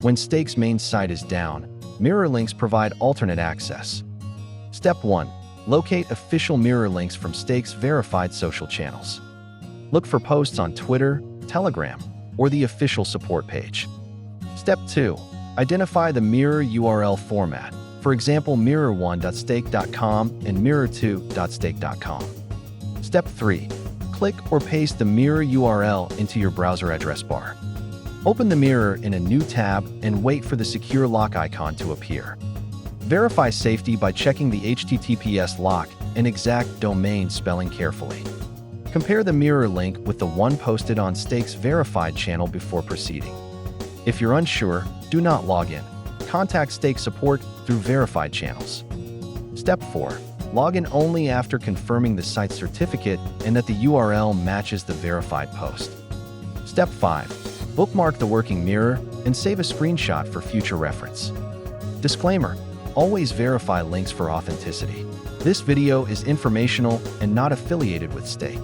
When Stake's main site is down, mirror links provide alternate access. Step 1. Locate official mirror links from Stake's verified social channels. Look for posts on Twitter, Telegram, or the official support page. Step 2. Identify the mirror URL format, for example mirror1.stake.com and mirror2.stake.com. Step 3. Click or paste the mirror URL into your browser address bar. Open the mirror in a new tab and wait for the secure lock icon to appear. Verify safety by checking the HTTPS lock and exact domain spelling carefully. Compare the mirror link with the one posted on Stake's verified channel before proceeding. If you're unsure, do not log in. Contact Stake support through verified channels. Step 4. Log in only after confirming the site certificate and that the URL matches the verified post. Step 5. Bookmark the working mirror and save a screenshot for future reference. Disclaimer: always verify links for authenticity. This video is informational and not affiliated with Stake.